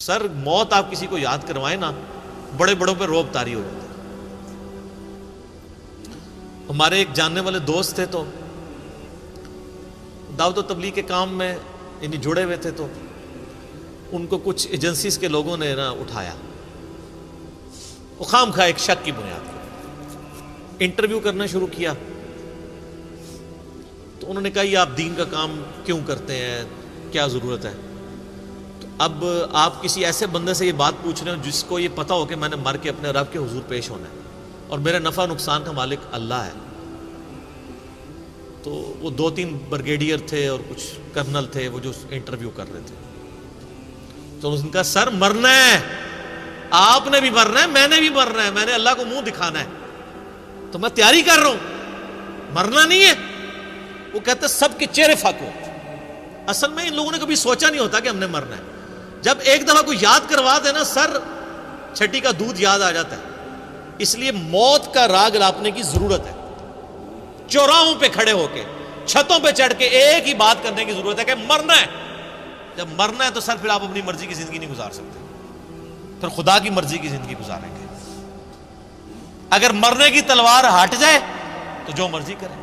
سر موت آپ کسی کو یاد کروائیں نا، بڑے بڑوں پہ روب طاری ہو جاتا ہے۔ ہمارے ایک جاننے والے دوست تھے، تو دعوت و تبلیغ کے کام میں یعنی جڑے ہوئے تھے، تو ان کو کچھ ایجنسیز کے لوگوں نے نا اٹھایا، وہ خام خواہ ایک شک کی بنیاد پر انٹرویو کرنا شروع کیا۔ تو انہوں نے کہا یہ آپ دین کا کام کیوں کرتے ہیں، کیا ضرورت ہے؟ تو اب آپ کسی ایسے بندے سے یہ بات پوچھ رہے ہو جس کو یہ پتا ہو کہ میں نے مر کے اپنے رب کے حضور پیش ہونا ہے اور میرے نفع نقصان کا مالک اللہ ہے۔ تو وہ 2-3 بریگیڈیئر تھے اور کچھ کرنل تھے، وہ جو انٹرویو کر رہے تھے۔ تو اس نے کہا سر مرنا ہے، آپ نے بھی مرنا ہے، میں نے بھی مرنا ہے، میں نے اللہ کو منہ دکھانا ہے، تو میں تیاری کر رہا ہوں، مرنا نہیں ہے۔ وہ کہتے سب کے چہرے فاق ہو۔ اصل میں ان لوگوں نے کبھی سوچا نہیں ہوتا کہ ہم نے مرنا ہے۔ جب ایک دفعہ کوئی یاد کروا دے نا، سر چھٹی کا دودھ یاد آ جاتا ہے۔ اس لیے موت کا راگ لاپنے کی ضرورت ہے۔ چوراہوں پہ کھڑے ہو کے، چھتوں پہ چڑھ کے ایک ہی بات کرنے کی ضرورت ہے کہ مرنا ہے۔ جب مرنا ہے تو سر پھر آپ اپنی مرضی کی زندگی نہیں گزار سکتے، پھر خدا کی مرضی کی زندگی گزاریں گے۔ اگر مرنے کی تلوار ہٹ جائے تو جو مرضی کریں۔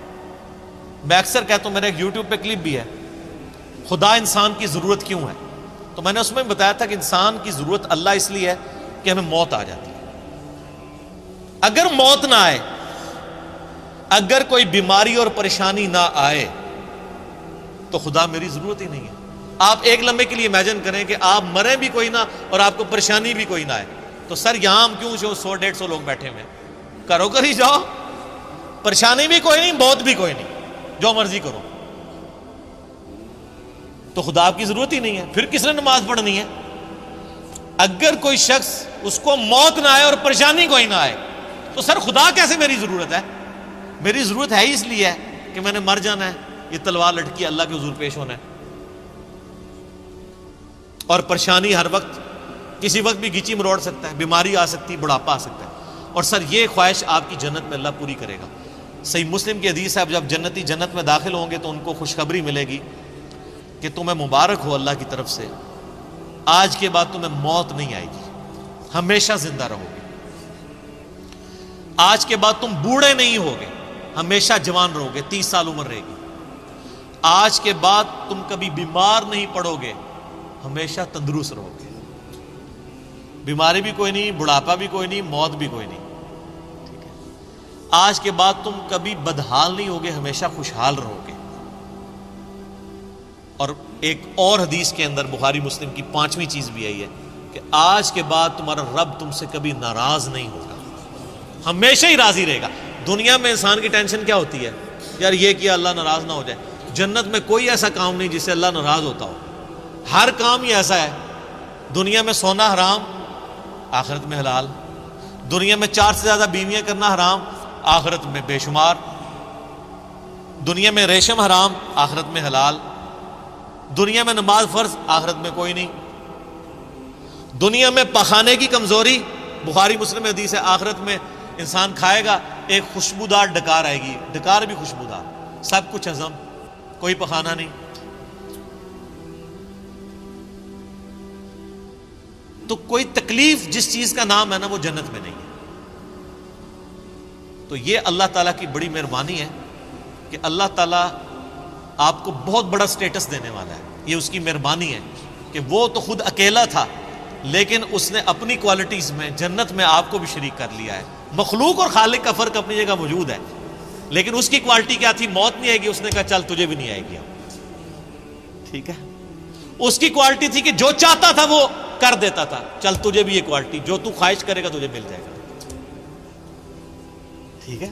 میں اکثر کہتا ہوں، میرے ایک یوٹیوب پہ کلپ بھی ہے، خدا انسان کی ضرورت کیوں ہے؟ تو میں نے اس میں بتایا تھا کہ انسان کی ضرورت اللہ اس لیے ہے کہ ہمیں موت آ جاتی ہے۔ اگر موت نہ آئے، اگر کوئی بیماری اور پریشانی نہ آئے تو خدا میری ضرورت ہی نہیں ہے۔ آپ ایک لمحے کے لیے امیجن کریں کہ آپ مریں بھی کوئی نہ اور آپ کو پریشانی بھی کوئی نہ آئے، تو سر یہاں ہم کیوں 100-150 لوگ بیٹھے ہوئے ہیں؟ کرو کر ہی جاؤ، پریشانی بھی کوئی نہیں، موت بھی کوئی نہیں، جو مرضی کرو۔ تو خدا آپ کی ضرورت ہی نہیں ہے، پھر کس نے نماز پڑھنی ہے؟ اگر کوئی شخص اس کو موت نہ آئے اور پریشانی کوئی نہ آئے تو سر خدا کیسے میری ضرورت ہے؟ میری ضرورت ہے اس لیے ہے کہ میں نے مر جانا ہے، یہ تلوار لٹکی اللہ کے حضور پیش ہونا ہے۔ اور پریشانی ہر وقت کسی وقت بھی گیچی مروڑ سکتا ہے، بیماری آ سکتی ہے، بڑھاپا آ سکتا ہے، اور سر یہ خواہش آپ کی جنت میں اللہ پوری کرے گا۔ صحیح مسلم کی حدیث ہے، جب جنتی جنت میں داخل ہوں گے تو ان کو خوشخبری ملے گی کہ تمہیں مبارک ہو اللہ کی طرف سے، آج کے بعد تمہیں موت نہیں آئے گی، ہمیشہ زندہ رہو گے۔ آج کے بعد تم بوڑھے نہیں ہوگے، ہمیشہ جوان رہو گے، 30 سال عمر رہے گی۔ آج کے بعد تم کبھی بیمار نہیں پڑو گے، ہمیشہ تندرست رہو گے۔ بیماری بھی کوئی نہیں، بڑھاپا بھی کوئی نہیں، موت بھی کوئی نہیں۔ ٹھیک ہے؟ آج کے بعد تم کبھی بدحال نہیں ہوگے، ہمیشہ خوشحال رہو گے۔ اور ایک اور حدیث کے اندر بخاری مسلم کی 5ویں چیز بھی آئی ہے کہ آج کے بعد تمہارا رب تم سے کبھی ناراض نہیں ہوگا، ہمیشہ ہی راضی رہے گا۔ دنیا میں انسان کی ٹینشن کیا ہوتی ہے؟ یار یہ کیا اللہ ناراض نہ ہو جائے۔ جنت میں کوئی ایسا کام نہیں جس سے اللہ ناراض ہوتا ہو، ہر کام ہی ایسا ہے۔ دنیا میں سونا حرام، آخرت میں حلال۔ دنیا میں 4 سے زیادہ بیویاں کرنا حرام، آخرت میں بے شمار۔ دنیا میں ریشم حرام، آخرت میں حلال۔ دنیا میں نماز فرض، آخرت میں کوئی نہیں۔ دنیا میں پخانے کی کمزوری، بخاری مسلم میں حدیث ہے، آخرت میں انسان کھائے گا ایک خوشبودار ڈکار آئے گی، ڈکار بھی خوشبودار، سب کچھ ہضم، کوئی پخانا نہیں۔ تو کوئی تکلیف جس چیز کا نام ہے نا وہ جنت میں نہیں ہے۔ تو یہ اللہ تعالیٰ کی بڑی مہربانی ہے کہ اللہ تعالیٰ آپ کو بہت بڑا سٹیٹس دینے والا ہے۔ یہ اس کی مہربانی ہے کہ وہ تو خود اکیلا تھا، لیکن اس نے اپنی کوالٹیز میں جنت میں آپ کو بھی شریک کر لیا ہے۔ مخلوق اور خالق کا فرق اپنی جگہ موجود ہے، لیکن اس کی کوالٹی کیا تھی؟ موت نہیں آئے گی، اس نے کہا چل تجھے بھی نہیں آئے گی۔ ٹھیک ہے، اس کی کوالٹی تھی کہ جو چاہتا تھا وہ کر دیتا تھا، چل تجھے بھی یہ کوالٹی، جو تو خواہش کرے گا تجھے مل جائے گا۔ ٹھیک ہے۔